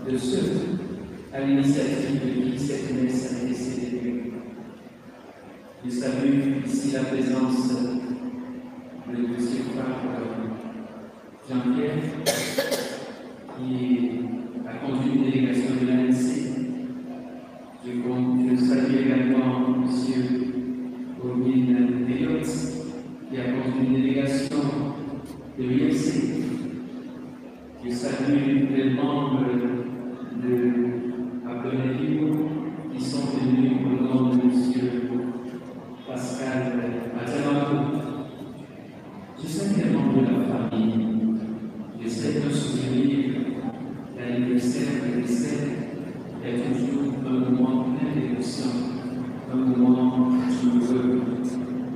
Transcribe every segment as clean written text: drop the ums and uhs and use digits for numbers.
de ceux à l'initiative de qui cette messe a été célébrée. Je salue ici la présence de monsieur Jean-Pierre, qui a conduit une délégation de l'ANC. Je salue également monsieur Aubin Déot, qui a conduit une délégation de l'IFC. Je salue les membres de Abdonelio qui sont venus au nom de M. Pascal Mathiamako. Je salue les membres de la famille. J'essaie de souvenir l'anniversaire de l'essai est toujours un moment plein d'émotion, un moment douloureux.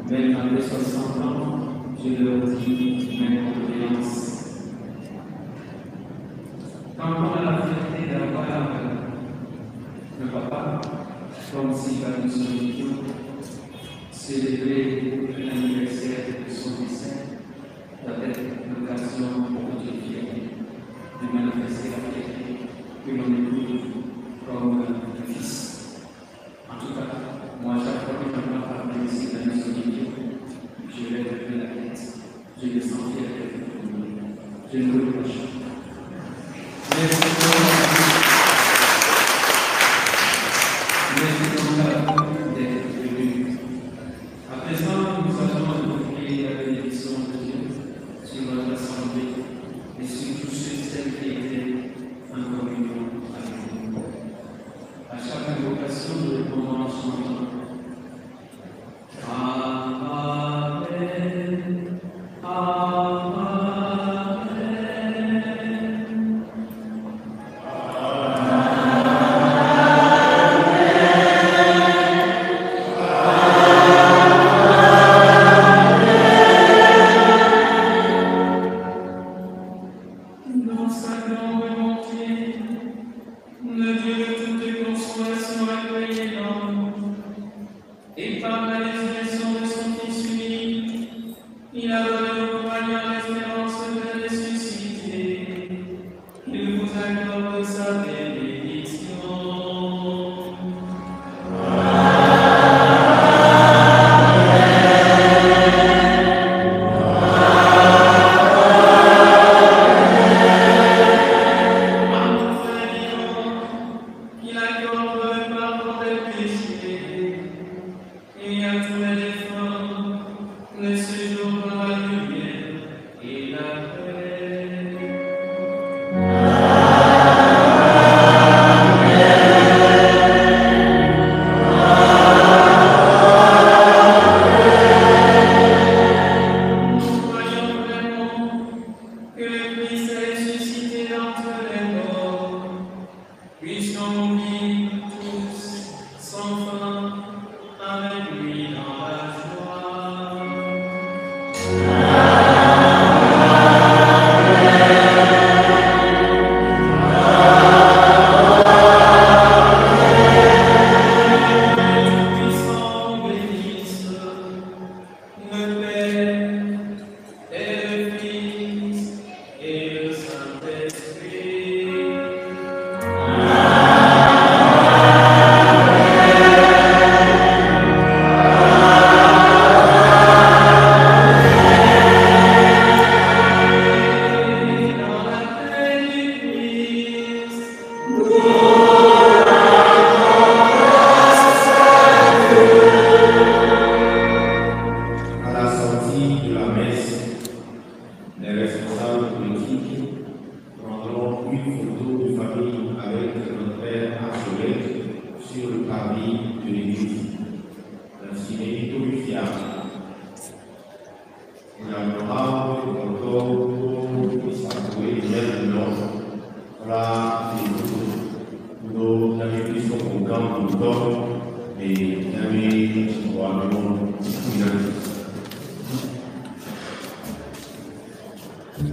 Même après 60 ans, je leur dis mes condoléances. Quand on a la fierté d'avoir le papa, comme si nous sommes célébrer l'anniversaire de son décès, doit être l'occasion pour notre fierté de manifester la fierté que l'on éprouve comme un fils. En tout cas, moi, chaque fois que je m'en parle ici de la maison de Dieu, je vais lever la tête. Je me sens fier d'être venu. Je ne le reproche pas. Merci pour d'être venu. À présent, nous allons offrir la bénédiction de Dieu sur notre assemblée et sur tous ceux et celles qui étaient en communion avec nous. À chaque invocation, nous répondons en chantant. Amen.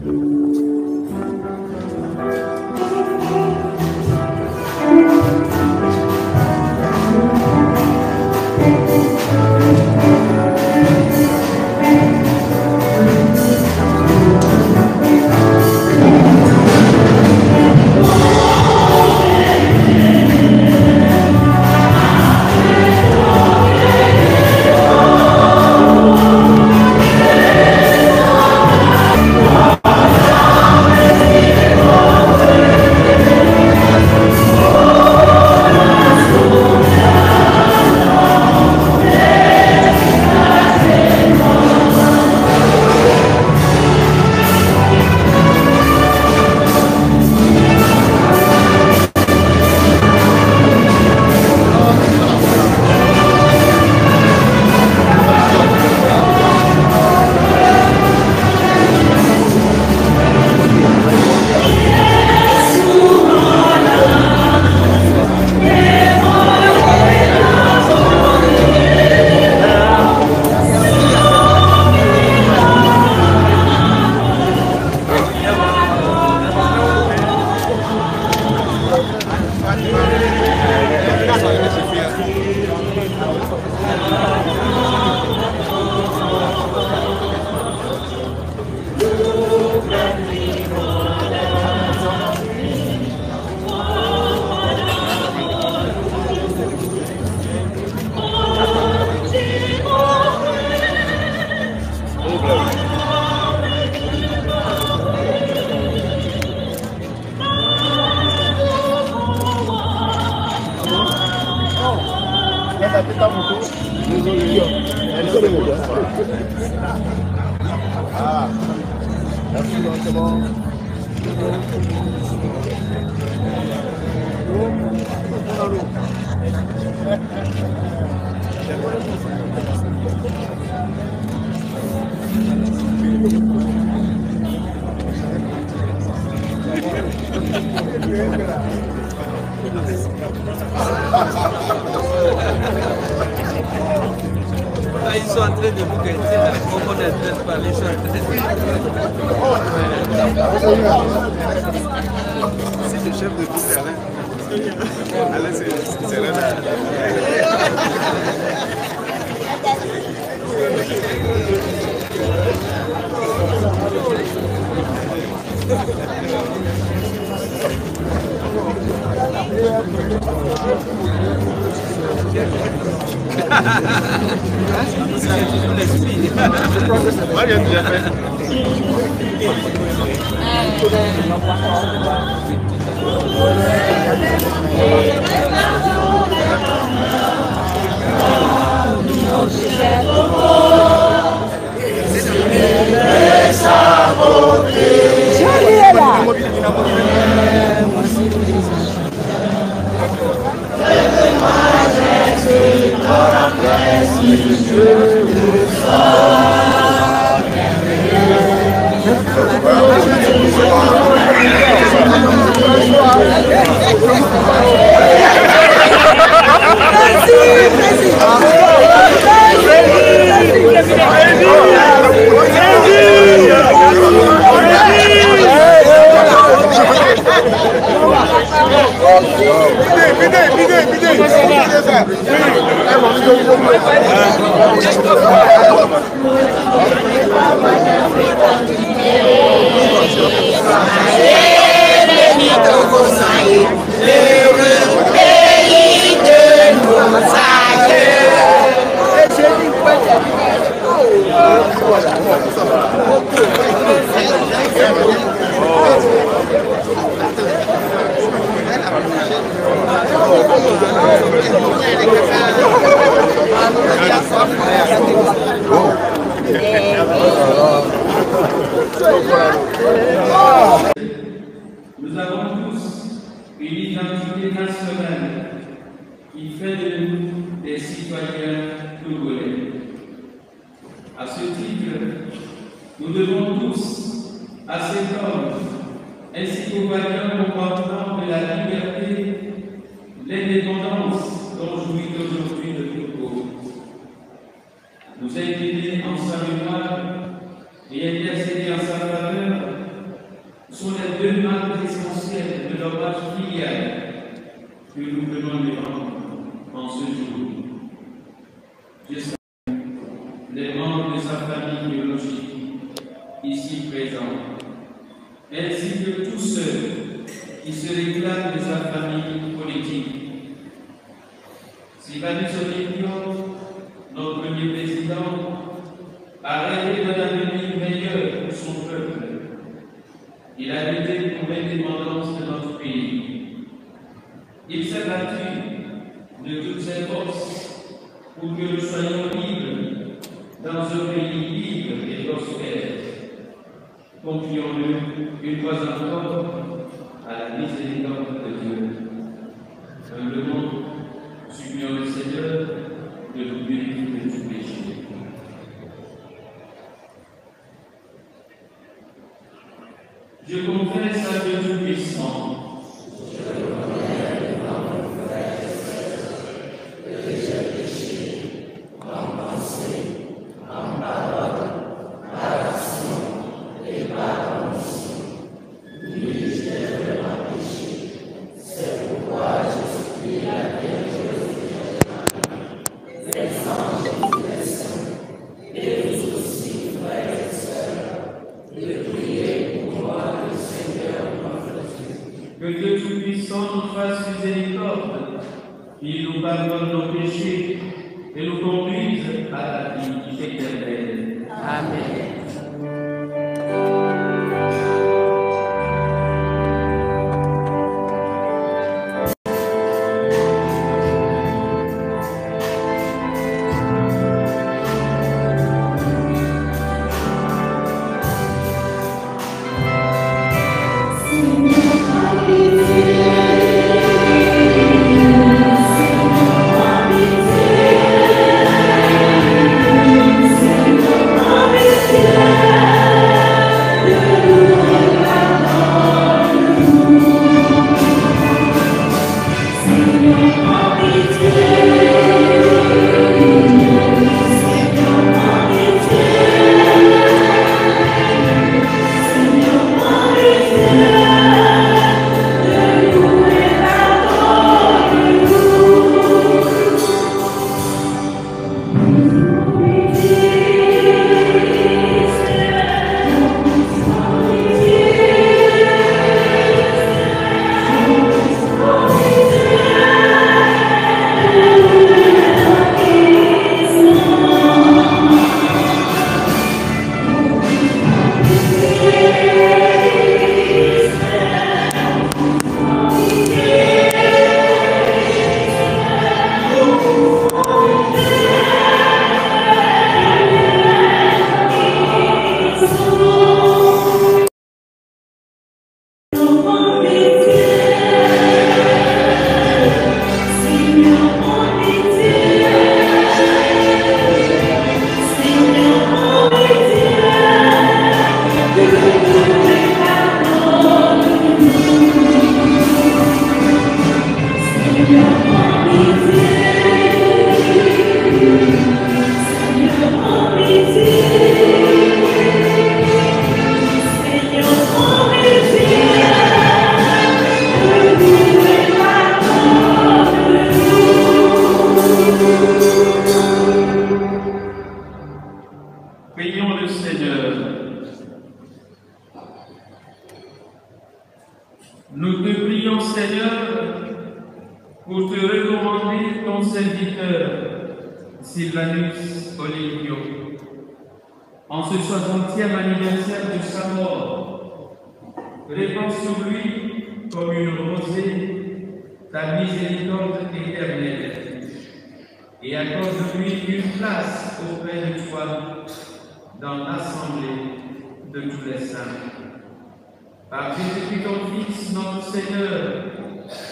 Amen. Ils sont en train de vous guetter, on est en train de parler, ils sont en train de... C'est le chef de tout. Allez, c'est là. Nous avons tous une identité nationale qui fait de nous des citoyens togolais. À ce titre, nous devons tous à cet homme ainsi qu'aux vaillants combattants de la liberté, l'indépendance dont jouit aujourd'hui le Togo. Nous incliner en sa mémoire et intercéder en sa faveur sont les deux marques essentielles de l'hommage filial que nous venons de rendre en ce jour. Je salue les membres de sa famille biologique ici présents, ainsi que tous ceux qui se réclament de sa famille politique. Sylvanus Olympio, notre premier président, a rêvé d'un avenir meilleur pour son peuple. Il a lutté pour l'indépendance de notre pays. Il s'est battu de toutes ses forces pour que nous soyons libres dans un pays libre et prospère. Confions-le une fois encore à la miséricorde de Dieu. Humblement, supplions le Seigneur de nous purifier de tout péché. Je confesse à Dieu Tout-Puissant. Que j'ai péché en pensée, en parole, par action et par omission. Oui, j'ai vraiment péché. Dieu Tout-Puissant nous fasse miséricorde, qu'il nous pardonne nos péchés et nous conduise à la vie éternelle. Amen. Prions le Seigneur. Nous te prions, Seigneur, pour te recommander ton serviteur, Sylvanus Olivio, en ce 60e anniversaire de sa mort. Répands sur lui comme une rosée ta miséricorde éternelle et accorde-lui une place auprès de toi dans l'assemblée de tous les saints. Par Jésus-Christ, ton Fils, notre Seigneur,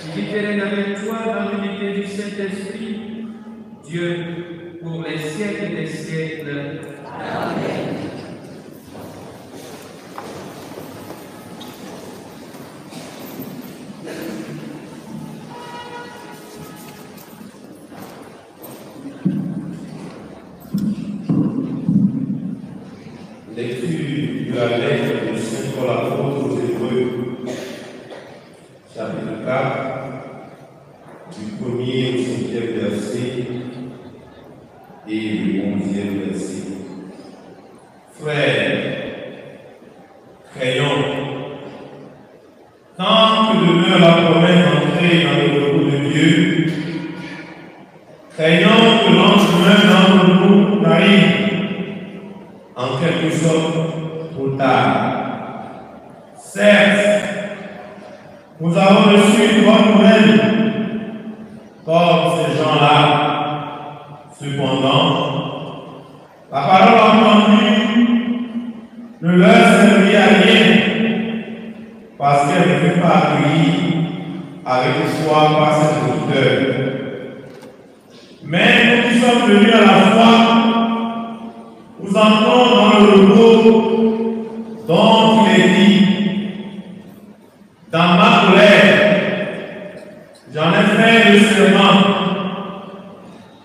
qui vit et règne avec toi dans l'unité du Saint-Esprit, Dieu, pour les siècles des siècles. Amen. Lecture de la lettre de Saint Paul apôtre aux Hébreux, chapitre 4, du 1er au 5e verset et le 11e verset. Frères, craignons, tant que demeure la promesse d'entrer dans le repos de Dieu, craignons que l'un d'entre nous n'arrive en quelque sorte trop tard. Certes, nous avons reçu une bonne nouvelle comme ces gens-là. Cependant, la parole entendue ne leur servit à rien parce qu'elle ne fut pas accueillie avec foi par ses auditeurs. Mais nous qui sommes venus à la foi, nous entrons dans le repos dont il est dit: dans ma colère, j'en ai fait le serment.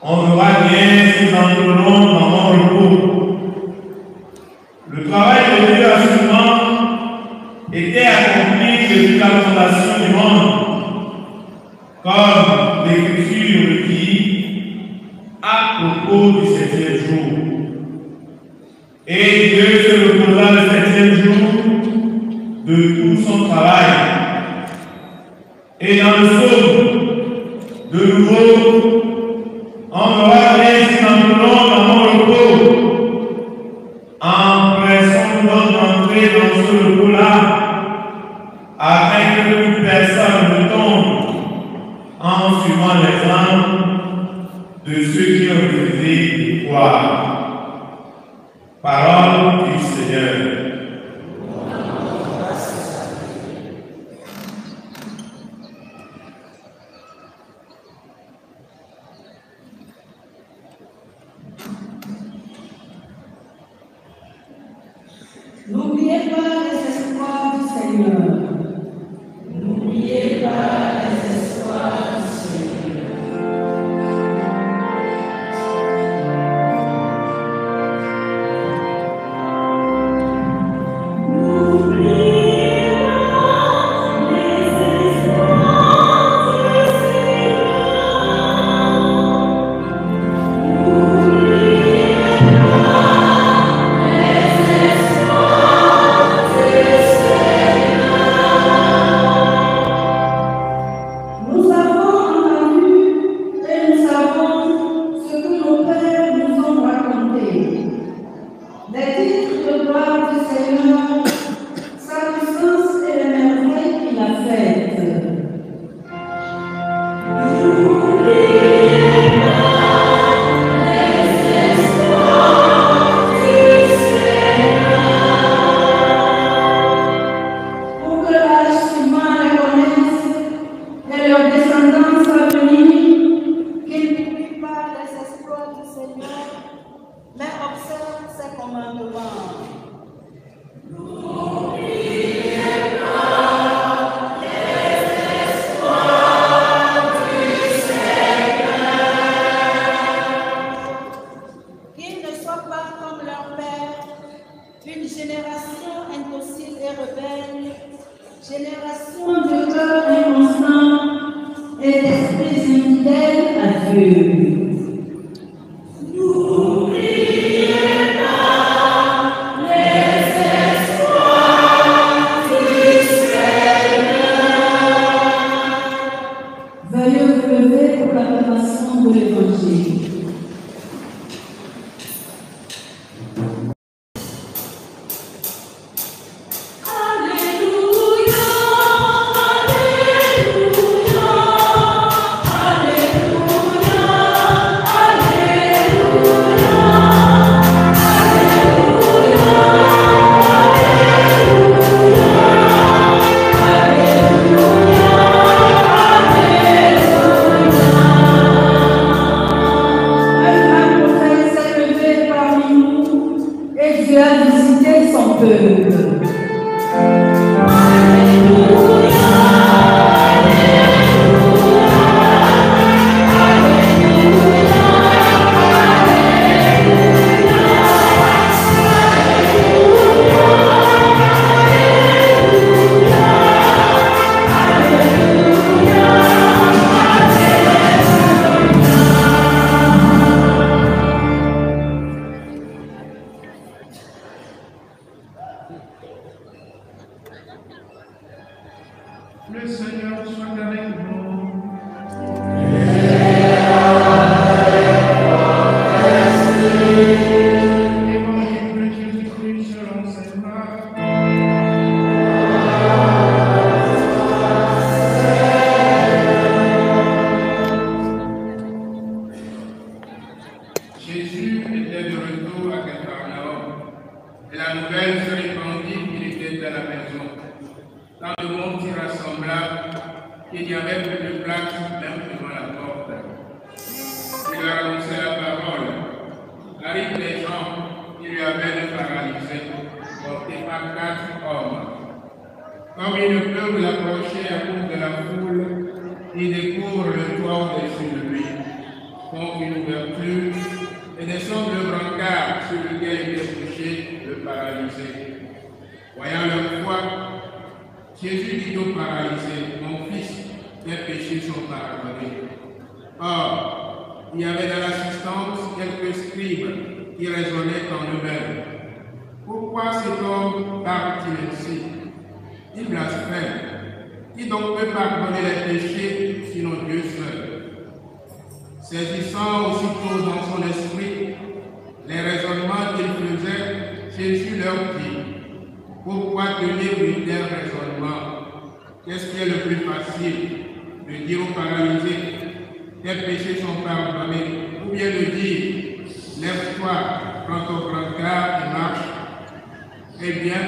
On verra bien si nous entrerons dans mon repos. Le travail de Dieu assurément était accompli depuis la fondation du monde, comme l'Écriture le dit à propos du 7e jour. Et Dieu se reposa le 7e jour de tout son travail. Et dans le psaume, de nouveau, on aura ainsi dans mon repos, en pressant d'entrer dans ce repos-là, afin que plus personne ne tombe en suivant l'exemple de ceux qui ont refusé de croire. Parole du Seigneur. N'oubliez pas les espoirs du Seigneur. N'oubliez pas les espoirs du Seigneur. Le Seigneur soit avec nous. Évangile de Jésus-Christ selon saint Marc. Jésus était de retour à Capharnaüm et la nouvelle se répandit qu'il était à la maison. Dans le monde s'y rassembla, il y avait plus de place même devant la porte. Il leur annonçait la parole. Arrivent les gens qui lui avaient le paralysé, porté par 4 hommes. Comme ils ne peuvent l'approcher à cause de la foule, ils découvrent le toit au-dessus de lui, font une ouverture et descendent le brancard sur lequel était couché le paralysé. Voyant leur foi, Jésus dit au paralysé, mon fils, tes péchés sont pardonnés. Or, il y avait dans l'assistance quelques scribes qui raisonnaient en eux-mêmes. Pourquoi cet homme parle-t-il ainsi? Il blasphème. Qui donc peut pardonner les péchés, sinon Dieu seul? Saisissant aussitôt dans son esprit les raisonnements qu'il faisait, Jésus leur dit: pourquoi tenir de tels raisonnements? Qu'est-ce qui est le plus facile? De dire aux paralysés: tes péchés sont pardonnés, ou bien de dire: lève-toi, prends ton brancard et marche? Eh bien,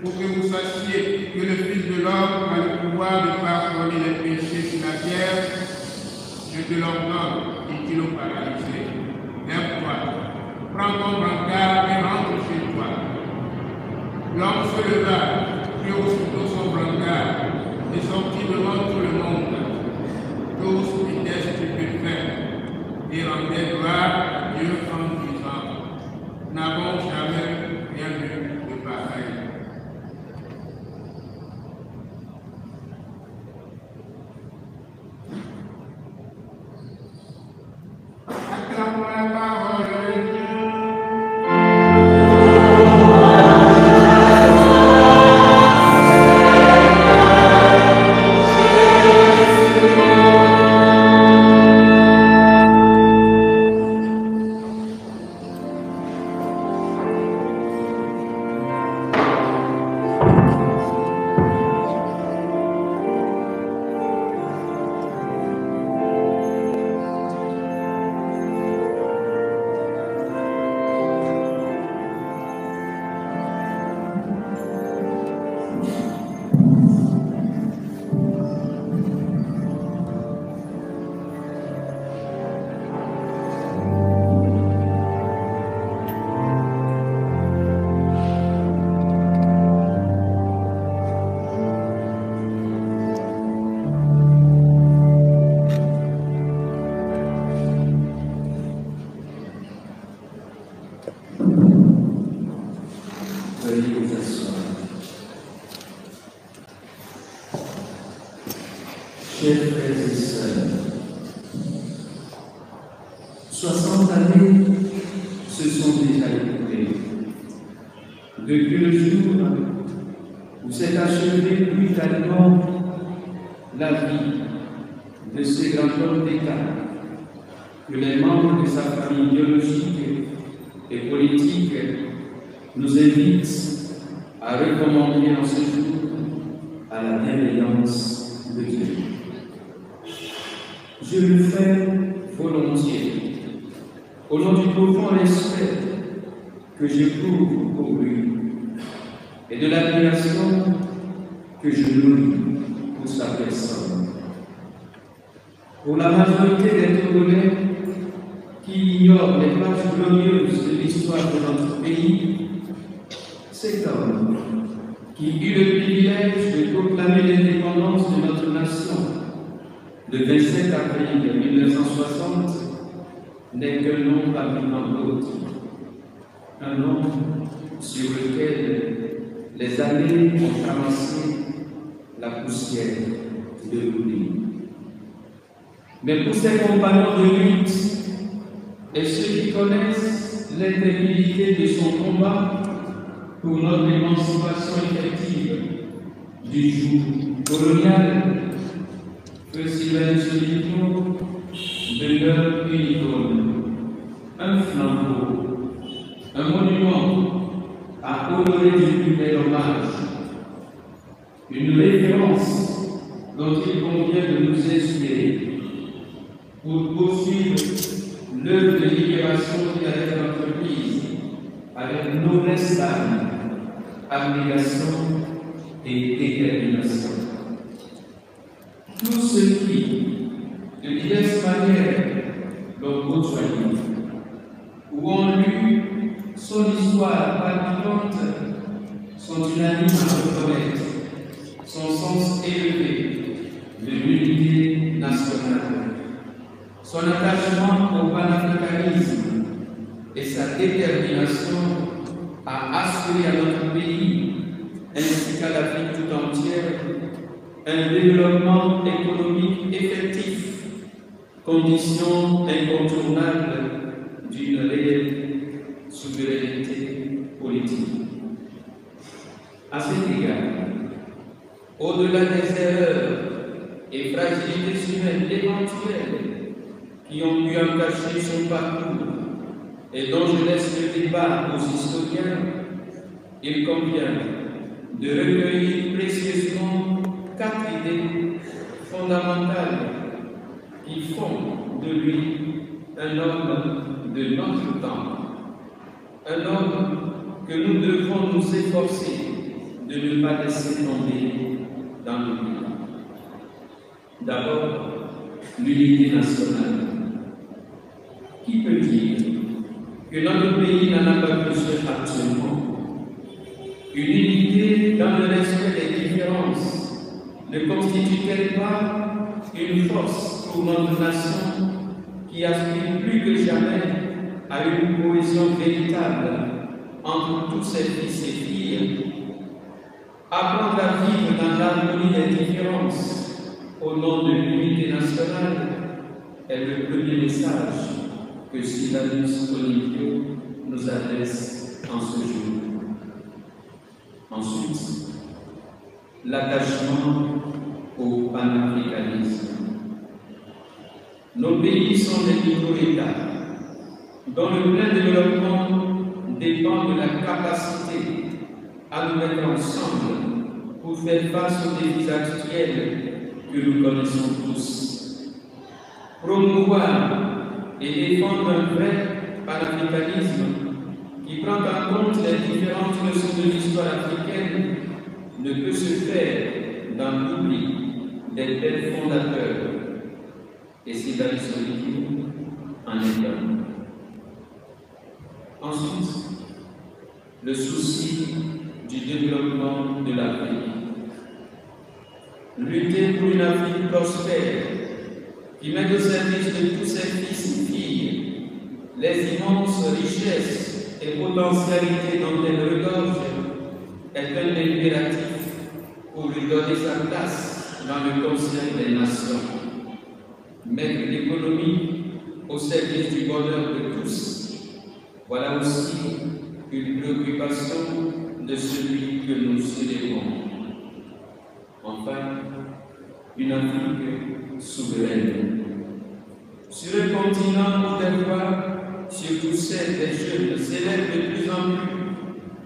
pour que vous sachiez que le Fils de l'homme a le pouvoir de pardonner les péchés sur la terre, je te l'ordonne, dit-il au paralysé: lève-toi, prends ton brancard et rentre chez toi. L'homme se leva, prit aussitôt son brancard et sortit devant tout le monde. Tous étaient stupéfaits et rendaient gloire à Dieu en disant: nous n'avons jamais rien vu de pareil. Acclamons la parole de Dieu. Chers frères et sœurs, 60 années se sont déjà écoulées depuis le jour où s'est achevée brutalement la vie de ce grand homme d'État que les membres de sa famille biologique et politique nous invitent à recommander en ce jour à la bienveillance de Dieu. Je le fais volontiers, au nom du profond respect que j'éprouve pour lui et de l'admiration que je nourris pour sa personne. Pour la majorité des Togolais qui ignorent les pages glorieuses de l'histoire de notre pays, cet homme qui eut le privilège de proclamer l'indépendance de notre nation le 27 avril 1960 n'est qu'un nom parmi tant d'autres, un nom sur lequel les années ont ramassé la poussière de l'oubli. Mais pour ses compagnons de lutte et ceux qui connaissent l'intégrité de son combat pour notre émancipation effective du joug colonial, que Sylvain Solito demeure une icône, un flambeau, un monument à honorer du plus bel hommage, une référence dont il convient de nous inspirer pour poursuivre l'œuvre de libération qu'il avait entreprise avec noblesse d'âme, abnégation et détermination. Tous ceux qui, de diverses manières, l'ont côtoyé ou ont lu son histoire palpitante sont unanimes à reconnaître son sens élevé de l'unité nationale, son attachement au panafricanisme et sa détermination à assurer à notre pays ainsi qu'à l'Afrique tout entière un développement économique effectif, condition incontournable d'une réelle souveraineté politique. À cet égard, au-delà des erreurs et fragilités humaines éventuelles qui ont pu entacher son parcours et dont je laisse le débat aux historiens, il convient de recueillir précieusement 4 idées fondamentales qui font de lui un homme de notre temps, un homme que nous devons nous efforcer de ne pas laisser tomber dans l'oubli. D'abord, l'unité nationale. Qui peut dire que notre pays n'en a pas besoin actuellement? Une unité dans le respect des différences ne constitue-t-elle pas une force pour notre nation qui aspire plus que jamais à une cohésion véritable entre tous ses fils et filles? Apprendre à vivre dans l'harmonie des différences au nom de l'unité nationale est le premier message que Sylvanus Olympio nous adresse en ce jour. Ensuite, l'attachement au panafricanisme. Nos pays sont des micro-États dont le plein développement dépend de la capacité à nous mettre ensemble pour faire face aux défis actuels que nous connaissons tous. Promouvoir et défendre un vrai panafricanisme qui prend en compte les différentes leçons de l'histoire africaine ne peut se faire dans l'oubli des pères fondateurs. Et Sylvanus Olympio en est un. Ensuite, le souci du développement de l'Afrique. Lutter pour une Afrique prospère qui met au service de tous ses fils et filles les immenses richesses et potentialités dont elle regorge est un impératif pour lui donner sa place dans le concert des nations. Mettre l'économie au service du bonheur de tous, voilà aussi une préoccupation de celui que nous célébrons. Enfin, une Afrique souveraine. Sur un continent où des voix, surtout celles des jeunes, s'élèvent de plus en plus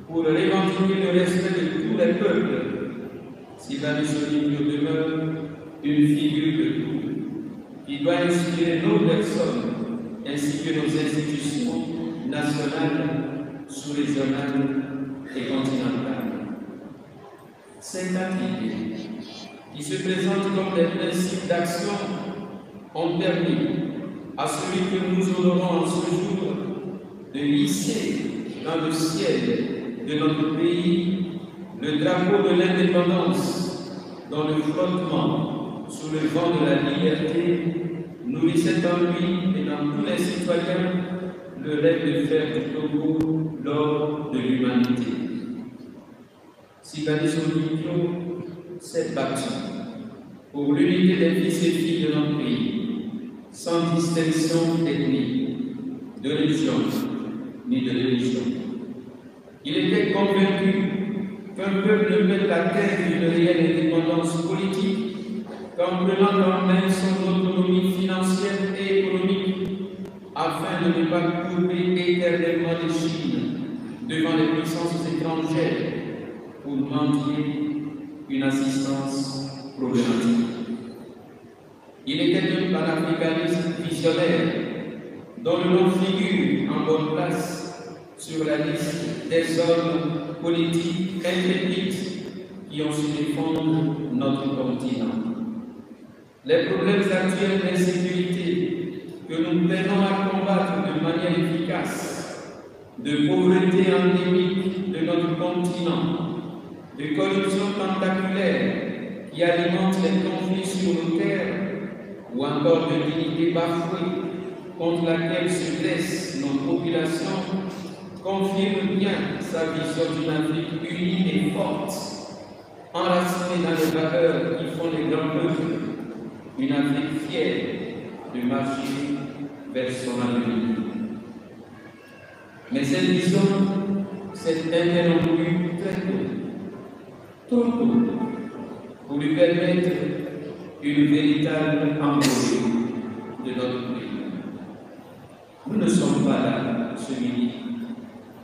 pour revendiquer le respect de tous les peuples, Sylvanus Olympio demeure une figure de tout qui doit inspirer nos personnes ainsi que nos institutions nationales, sous-régionales et continentales. Ces 4 idées qui se présentent comme des principes d'action ont permis à celui que nous honorons en ce jour de hisser dans le ciel de notre pays le drapeau de l'indépendance dont le flottement sous le vent de la liberté nourrissait en lui et dans tous les citoyens le rêve de faire du Togo l'or de l'humanité. Sylvanus Olympio s'est battu pour l'unité des fils et filles de notre pays, sans distinction ethnique, de religion ni de religion. Il était convaincu qu'un peuple ne peut atteindre une réelle indépendance politique qu'en prenant en main son autonomie financière et économique, afin de ne pas courber éternellement les Chines devant les puissances étrangères pour mendier une assistance problématique. Il était un panafricaniste visionnaire dont le nom figure en bonne place sur la liste des hommes politiques intrépides qui ont su défendre notre continent. Les problèmes actuels d'insécurité que nous peinons à combattre de manière efficace, de pauvreté endémique de notre continent, de corruption tentaculaire qui alimente les conflits sur nos terres, ou encore de dignité bafouée contre laquelle se dressent nos populations, confirme bien sa vision d'une Afrique unie et forte, enracinée dans les valeurs qui font les grands peuples, une Afrique fière de marcher vers son avenir. Mais cette vision s'est interrompue très tôt, trop tôt, pour lui permettre une véritable envolée de notre pays. Nous ne sommes pas là ce midi,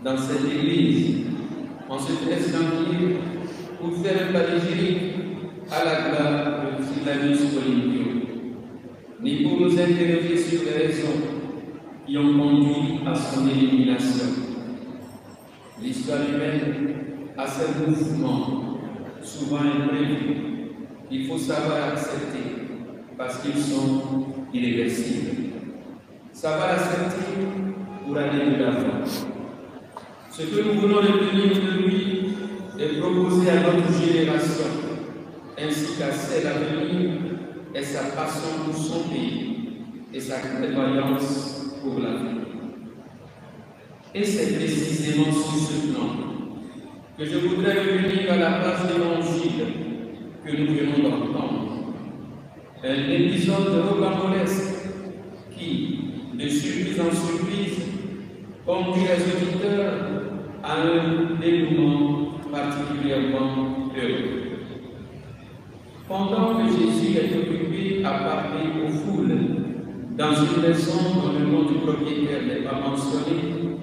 dans cette église, en cet instant pour faire un panégyrique à la gloire de Sylvanus Olympio, ni pour nous interroger sur les raisons qui ont conduit à son élimination. L'histoire humaine a ses mouvements, souvent imprévus, qu'il faut savoir accepter parce qu'ils sont irréversibles. Savoir accepter pour aller de l'avant. Ce que nous voulons retenir de lui est proposé à notre génération, ainsi qu'à celle à venir, est sa passion pour son pays et sa prévoyance pour la vie. Et c'est précisément sur ce plan que je voudrais revenir à la page d'évangile que nous venons d'entendre. Un épisode rocambolesque qui, de surprise en surprise, conduit les auditeurs à un dénouement particulièrement heureux. Pendant que Jésus est occupé à parler aux foules dans une maison dont le nom du propriétaire n'est pas mentionné,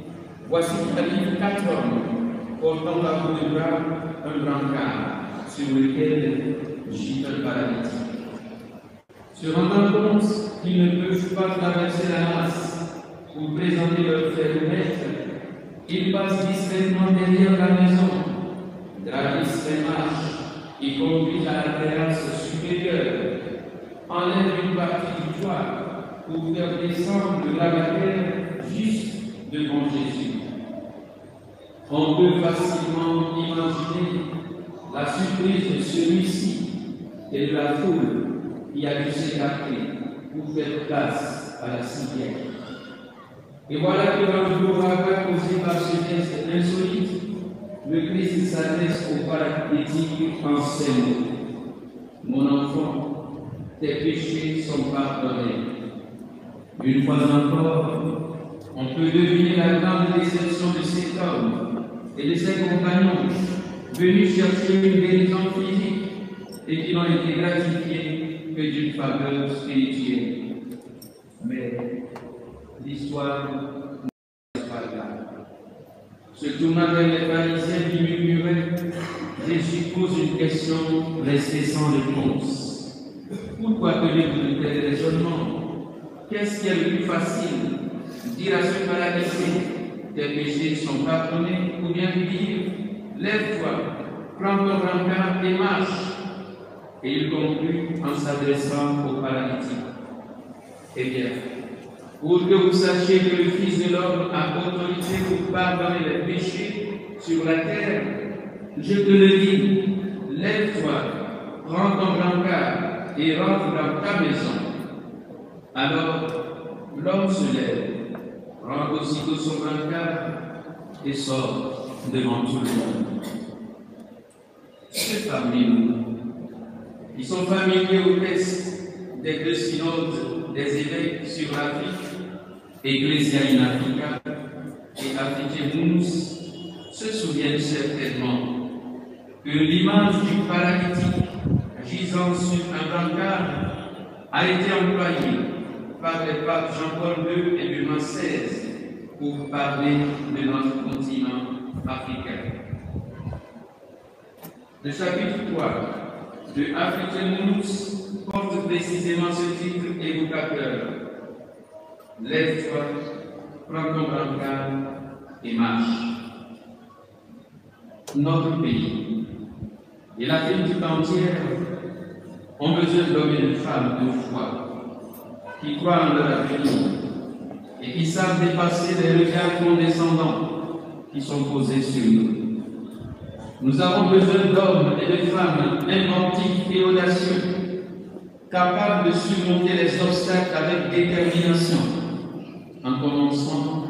voici qu'arrivent 4 hommes portant à bout de bras un brancard sur lequel gît un paralytique. Se rendant compte qu'ils ne peuvent pas traverser la masse pour présenter leur frère au maître, ils passent discrètement derrière la maison, gravissent les marches et conduisent à la terrasse supérieure, enlèvent une partie du toit pour faire descendre le lavataire juste devant Jésus. On peut facilement imaginer la surprise de celui-ci et de la foule qui a dû s'écarter pour faire place à la civière. Et voilà que dans le brouhaha causé par ce geste insolite, le Christ s'adresse au paralytique en ces mots. Mon enfant, tes péchés sont pardonnés. Une fois encore, on peut deviner la grande déception de cet homme et de ses compagnons venus chercher une guérison physique et qui n'ont été gratifiés que d'une faveur spirituelle. Mais l'histoire n'est pas là. Se tournant vers les pharisiens qui murmuraient, Jésus pose une question restée sans réponse. Pourquoi tenez-vous de tels raisonnements? Qu'est-ce qui est le plus facile? Dire à ce paralytique, tes péchés sont pardonnés, ou bien dire, lève-toi, prends ton brancard et marche. Et il conclut en s'adressant au paralytique. Eh bien, pour que vous sachiez que le Fils de l'homme a autorité pour pardonner les péchés sur la terre, je te le dis, lève-toi, prends ton brancard et rentre dans ta maison. Alors, l'homme se lève, prend aussitôt son brancard et sort devant tout le monde. C'est parmi nous qui sont familiers au texte des 2 synodes des évêques sur l'Afrique, Ecclesia in Africa et Africae se souviennent certainement que l'image du paralytique gisant sur un brancard a été employée par les papes Jean-Paul II et Benoît XVI pour parler de notre continent africain. Le chapitre 3 de Africae porte précisément ce titre évocateur. Lève-toi, prends ton brancard et marche. Notre pays et l'Afrique tout entière ont besoin d'hommes et de femmes de foi qui croient en leur avenir et qui savent dépasser les regards condescendants qui sont posés sur nous. Nous avons besoin d'hommes et de femmes inventifs et audacieux, capables de surmonter les obstacles avec détermination, en commençant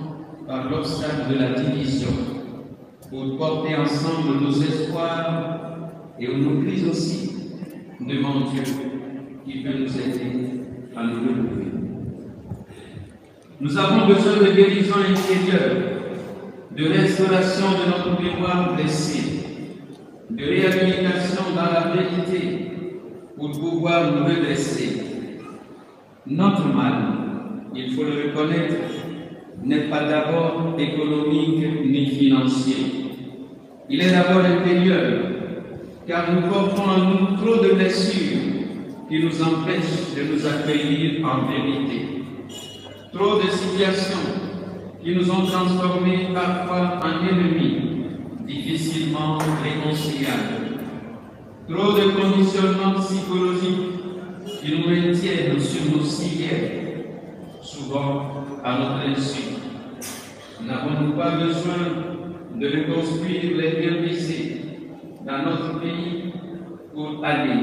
par l'obstacle de la division, pour porter ensemble nos espoirs et nos cris aussi devant Dieu qui peut nous aider à nous relever. Nous avons besoin de guérison intérieure, de restauration de notre mémoire blessée, de réhabilitation dans la vérité pour pouvoir nous redresser. Notre mal, il faut le reconnaître, n'est pas d'abord économique ni financier. Il est d'abord intérieur, car nous portons en nous trop de blessures qui nous empêchent de nous accueillir en vérité. Trop de situations qui nous ont transformés parfois en ennemis, difficilement réconciliables. Trop de conditionnements psychologiques qui nous maintiennent sur nos civières, souvent à notre insu. N'avons-nous pas besoin de reconstruire les liens brisés dans notre pays pour aller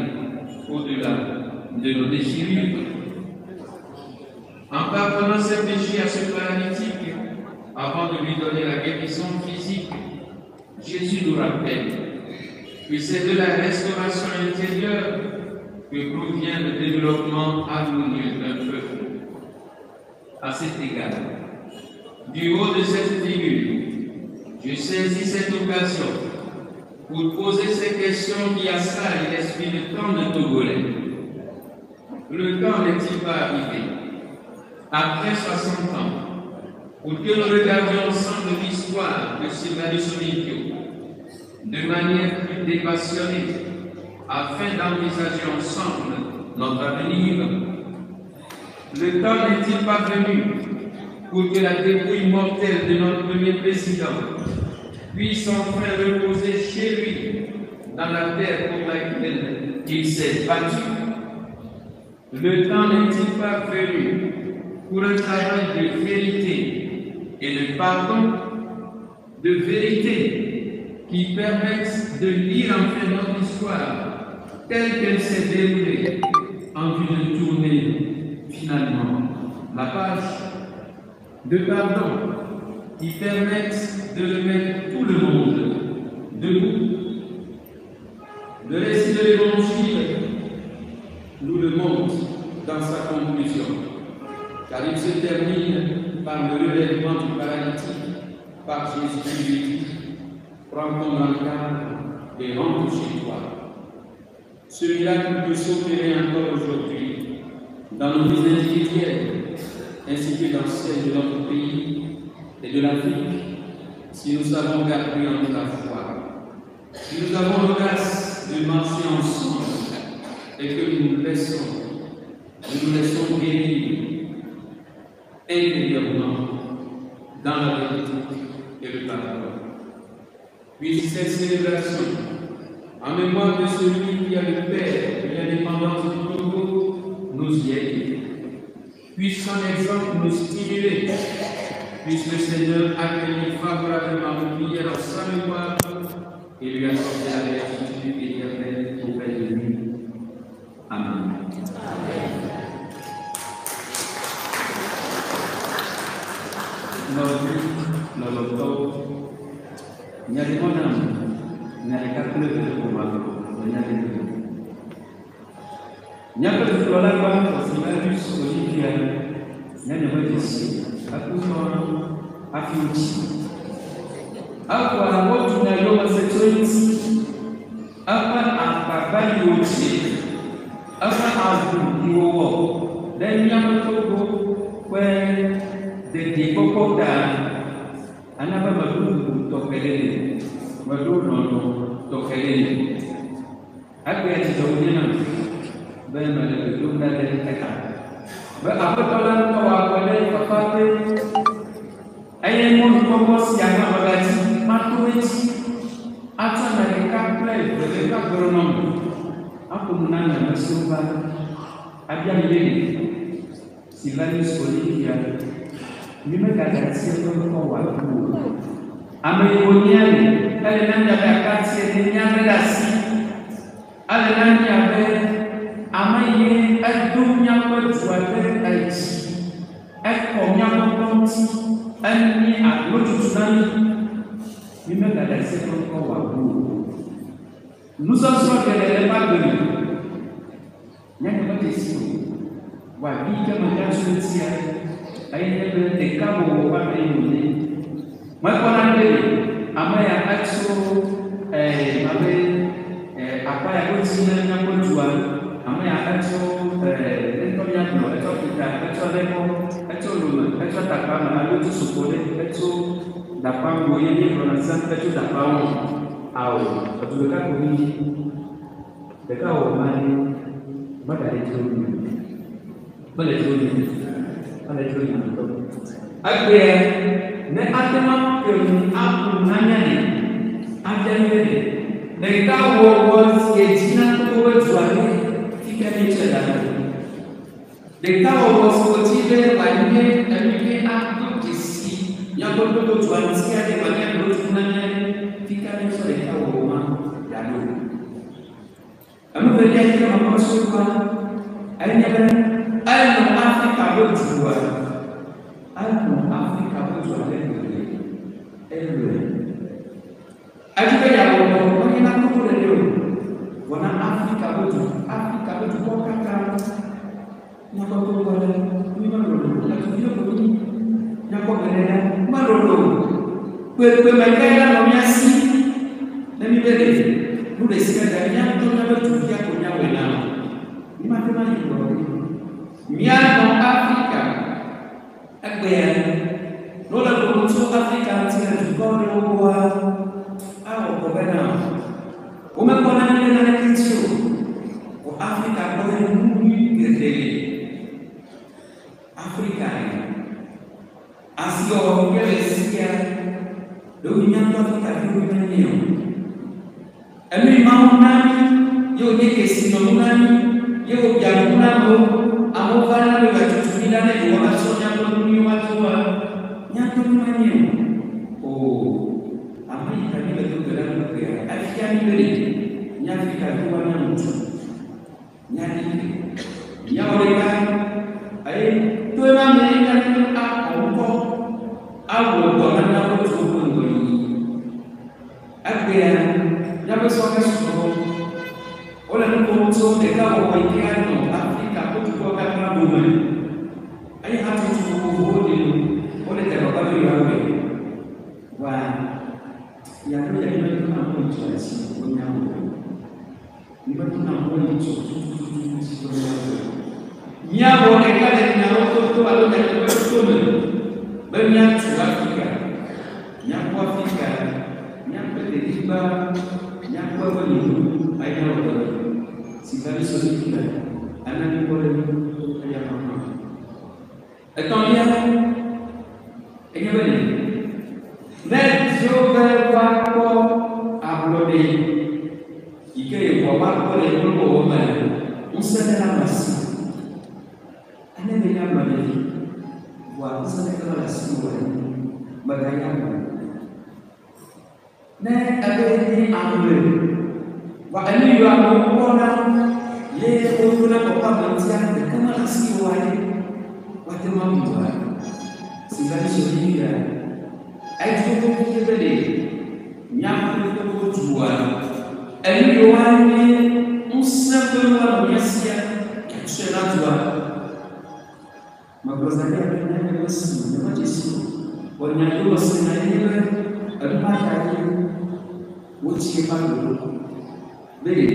au-delà de nos déchirures? En pardonnant ses péchés à ce paralytique, avant de lui donner la guérison physique, Jésus nous rappelle que c'est de la restauration intérieure que provient le développement harmonieux d'un peuple. À cet égard, du haut de cette tribune, je saisis cette occasion pour poser ces questions qui assaillent l'esprit de tant de Togolais. Le temps n'est-il pas arrivé, après 60 ans, pour que nous regardions ensemble l'histoire de Sylvanus Olympio de manière plus dépassionnée, afin d'envisager ensemble notre avenir? Le temps n'est-il pas venu pour que la dépouille mortelle de notre premier président puisse enfin reposer chez lui, dans la terre pour laquelle il s'est battu? Le temps n'est-il pas venu pour un travail de vérité et de pardon, de vérité qui permettent de lire enfin notre histoire telle qu'elle s'est déroulée en vue de tourner finalement la page, de pardon qui permettent de remettre tout le monde debout. Le récit de l'Évangile nous le montre dans sa conclusion, car il se termine par le relèvement du paralytique par Jésus qui lui dit: prends ton encadre et rentre chez toi. Ce miracle peut s'opérer encore aujourd'hui dans nos vies individuelles, ainsi que dans celles de notre pays et de l'Afrique, si nous savons garder en la foi, si nous avons l'audace de marcher ensemble et que nous nous laissons guérir intérieurement dans la vérité et le pardon. Puisse cette célébration, en mémoire de celui qui a le Père de l'indépendance du Togo, nous y aider. Puisse son exemple nous stimuler. Puisse le Seigneur accueillir favorablement nos prières en sa mémoire et lui accorder la béatitude éternelle auprès de lui. Amen. Sylvanus Olympio, nimekagasia kwa watu. Ameioniani, ale nani akakatia ni nyame dasi. Ale nani abe amaye adunya kwa tuwabe aichi. Eko nyama konti, ani agloju tsunami. Nimekagasia kwa watu. Nous en sommes les pas de nous. Il y a des questions. Wabi kama jasho tia aina de kabo wa baini makwana ndele amaya atso mabe apaya kotina na kotwa ya eto eto ya no eto kita eto leko eto luma eto takama alo tu supode eto dapango yenye prononcer eto dapango au atuleka kuni deka o mani magari tu bale tu agbe ne atema ke apu nanya ni ajani deka wo was yejina ko wetwale tikani chela deka wo was ko tibe banye amike akto kisi yako to twansia de banye ndo tunanya tikani so deka wo ma yalo ambe ya kama masuka ainyaba aino Afrika wetwa aino Afrika wetwa Ajibe ya wono wani na kuko leo wana Afrika wetu kwa kaka na kwa kwa ni marodo na tufio kwa na kwa gelea marodo kwe makaila na miasi na mibele nule sika ndani to na wetu ya kunya wena ni matema hiyo miano Afrika akbea nola kwa Afrika tina tukone kwa au kobena umekona nini na kitu kwa Afrika kwa nini ngedele Afrika asio ngele sikia dunia Afrika dunia hiyo emi maunani yo nyeke sino nani yo jamuna ngo amofana ni watutumila na yo wasonya kwa dunia watu wa nyato manyo Amerika ni betul dalam negara. Afrika ni beri, ni Afrika tu mana muncul, ni mereka, tu memang mereka ni apa mana pun cukup beri. Afrika, yang bersuara suku, orang muncul mereka berfikir no Afrika pun cukup kerana bumi. Hati cukup boleh, boleh terbawa beri. Wah. Yang itu jadi mereka nampak situasi punya orang. Mereka nampak situasi punya orang. Nya boleh kalau nya waktu tu kalau nya betul banyak Afrika, nya Afrika, nya petiba, nya beli, ayah orang. Sikali kita, anak ni boleh ayah mama. Etoknya, ini boleh. Let your wako uploade ike wako le ko woma usana masi ana bila mali wa usana kala siwa bagaya na abeni amre wa ani wa mona ye ko tuna ko pamoja kama siwa wate mambo sivani shodia Ayo kita ni, yang kita buat, ayo wani, usah berbuat biasa, senang buat. Maklumnya kita ni masih, macam itu. Orang yang masih ni ada macam uji pandu. Jadi,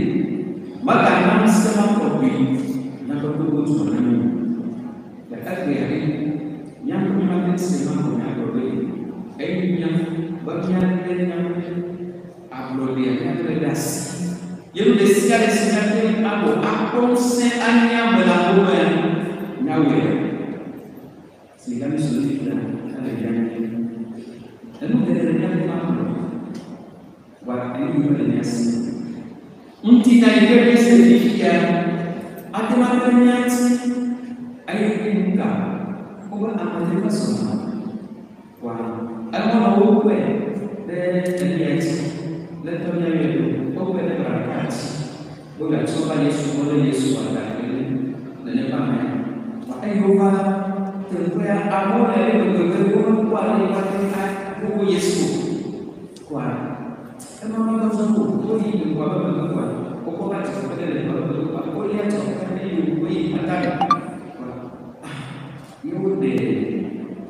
maka nama semua kopi yang kita buat ni, dekat ni, yang kita makan semua kopi. Yang bagian yang upload yang redaksi, yang deskripsi aku seanya melakukan nyawa, sehingga misalnya ada yang lalu dari yang upload, waktu itu redaksi, untuk naikkan sertifikat, ada maknanya, ayat muka, orang apa yang semua. Aku mau kue, terlihat, letaknya itu, kue berangkat. Bukan coba Yesus boleh Yesus ada ini, dan apa ni? Ayo terlihat aku dari betul-betul kuali pakai buku Yesus. Kuali, emang kita semua, kue ini kuali betul-betul. Kau baca seperti ini, betul-betul. Kau lihat seperti ini, kue ada. Yo deh.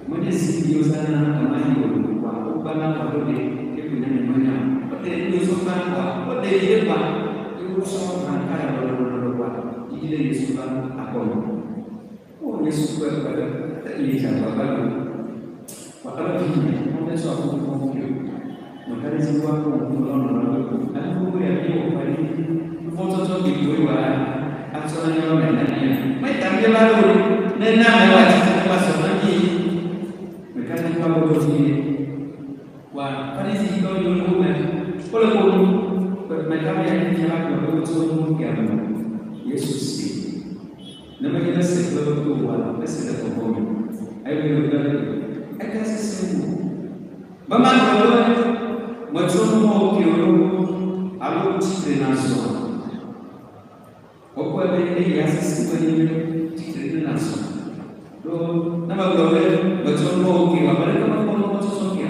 Menjadi video sana kemana dulu? Wah, bukan apa dulu. Kita punya mana? Pada itu sopan, pada dia apa? Itu sopan kaya dulu. il est souvent à quoi? On est souvent il est à quoi? Wakala vile, on est sur un bon pied. Donc, allez y voir comment on va dans la rue. Allez vous voyez, on va aller. Nous faisons tout ce qu'il faut, voilà. Absolument, mais tant que la rue, n'est pas là, c'est pas sur la vie. Mais quand il va vous dire, voilà, allez y voir, nous nous mettons. Pour le coup, mais quand il y a une fille qui va vous dire, qui a vu, Jésus, ne me dites pas c'est le coup, voilà, c'est le coup. Allez vous dire, é que essa semana, vamos agora, mas eu não vou que eu algo de treinação. O que é que essa semana de treinação? Então, na verdade, mas eu não vou que eu agora não vou fazer só que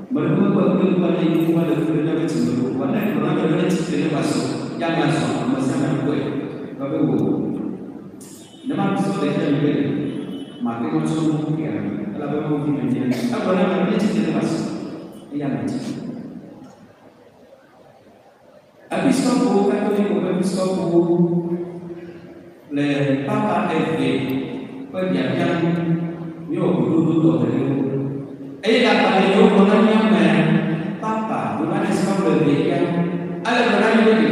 mas eu vou fazer uma coisa que eu vou fazer na minha vida. Quando eu não vou fazer treinação, já mais só, mas é uma coisa. Vai ver não mais só deixar de ver, mas eu não sou que la bonne vie. Alors, on a une petite élévation. Il y a un petit. Épiscopo, catholique ou épiscopo, le papa élevé, peut bien mieux au bout de l'eau. Et il a parlé au bon ami, mais papa, vous m'avez semblé le véhicule. Alors, on a une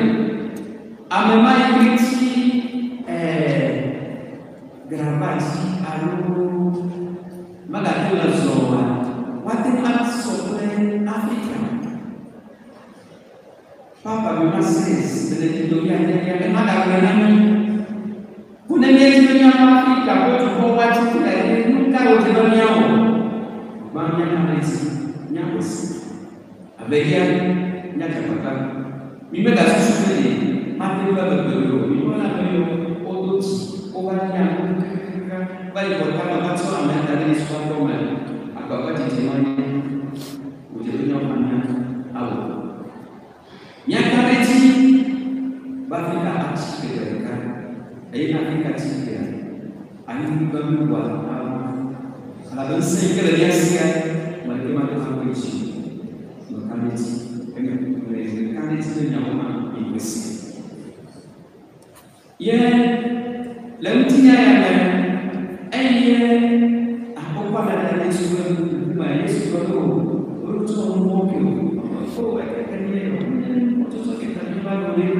à ma écriture, gravati à l'eau. Magatula zoa, waten absorbe Africa. Papa bimases, televidoria dia magatula ni. Kuna miezi menyama Afrika, watu kwa watu kila nunca wote duniani. Bamya kanesi, nyakosi. Aberia nyakapaka. Mimega susubiri, matendo babelo, mimona bayo odoti, obanya. Baik, kalau kita soal dari sebuah komen, apa cicilannya, ujungnya mana? Tahu? Yang kerja, bagi kita aksi kita, nanti kasih kita, ini berbuat kalau sekali dia siap, mereka mahu kerja, mereka kerja nyaman investasi. Ya, lentnya yang aku pada dari sebelum main sebelum urus orang oh kan dia untuk kita juga boleh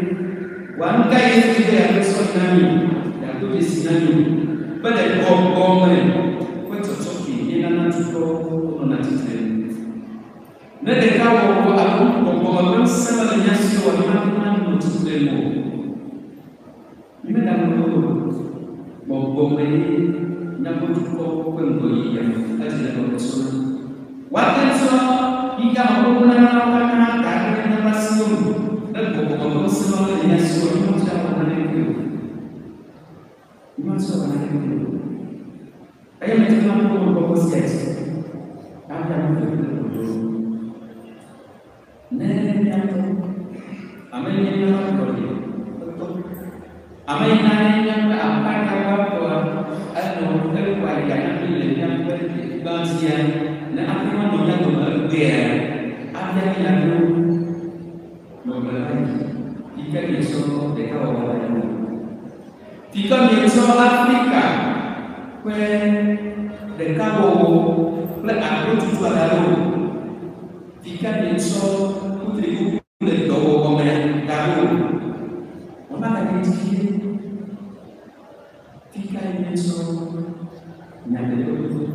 wanita itu juga ada tsunami yang tu di tsunami pada bom quanto ini nanti tu nanti nanti kalau aku bom sama dengan siapa mana untuk demo ini dalam bom ini yang berjumpa pembeli yang ada dalam pesona. Waktu itu, jika menggunakan kata yang masuk dan pokok-pokok semua yang sudah mencapai itu, masuk itu. Ayam itu mampu pokok sekali. Ada yang berjumpa. Nenek itu, amanya yang berjumpa. Amanya yang apa kawan ano keluarga yang yang berbahagia dan apa yang berbahagia ada yang berbahagia jika besok mereka orang jika besok Afrika mereka aku juga lalu jika besok putriku berdoa komen lalu orang akan jika ini yang itu,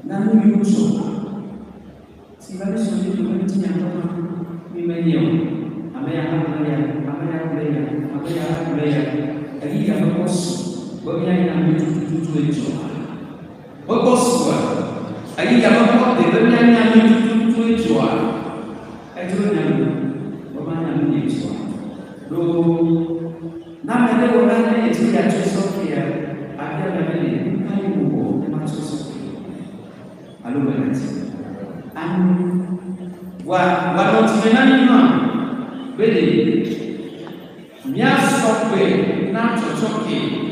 namun itu siapa sudah dibenci yang mimpinya, apa yang belajar, lagi yang bos, bagaimana yang itu, bos lagi yang bos, bagaimana yang itu, itu yang bagaimana itu, nama dia orang yang tidak Sofia, ada namanya Kalimubo, termasuk Sofia. Lalu berarti, walau sebenarnya memang beda. Dia Sofia, nak Sofia,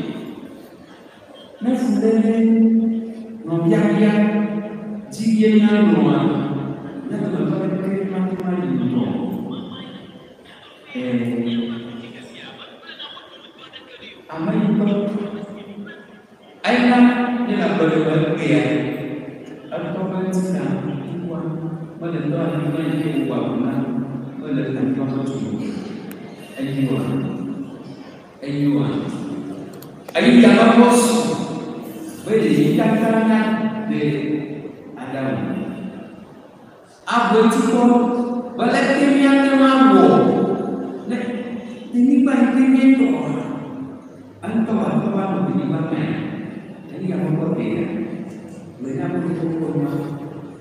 nafsunya membiarnya jika yang rumah, nak berbagai macam itu. Aina ni la boleh dia. Atau bercakap, pada Tuhan yang kuat, pada Tuhan yang Ayuan. Ayuh jangan bos. Beri katakan de Adam. Apa itu? Balik tim yang terlalu. Ini banting itu. Antara ini mana? Ini yang berbeda. Mereka berkumpul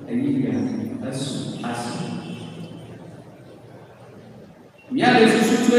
ini yang asli. Miale sesuatu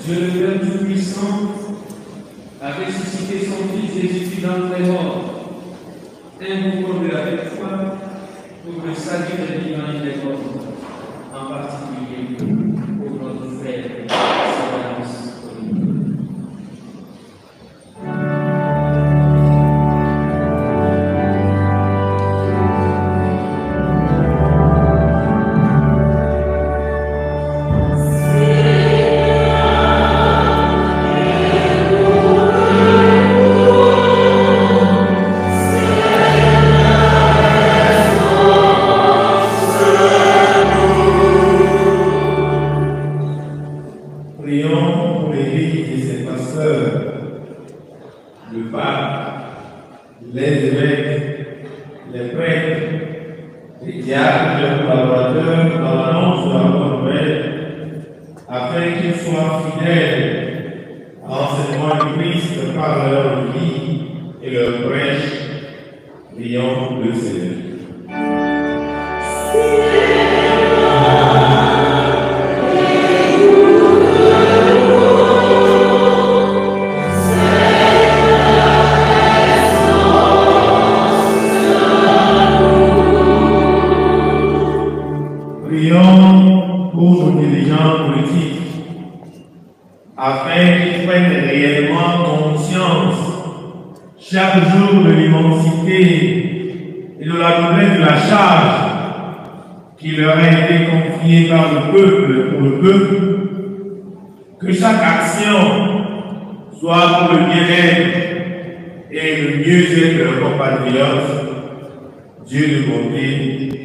Dieu le Père Tout-Puissant a ressuscité son Fils Jésus d'entre les morts. Invoquons de la foi pour le salut des vivants et des morts, en particulier pour notre frère Sylvanus. Que chaque action soit pour le bien-être et le mieux-être de leurs compatriotes. Dieu de bonté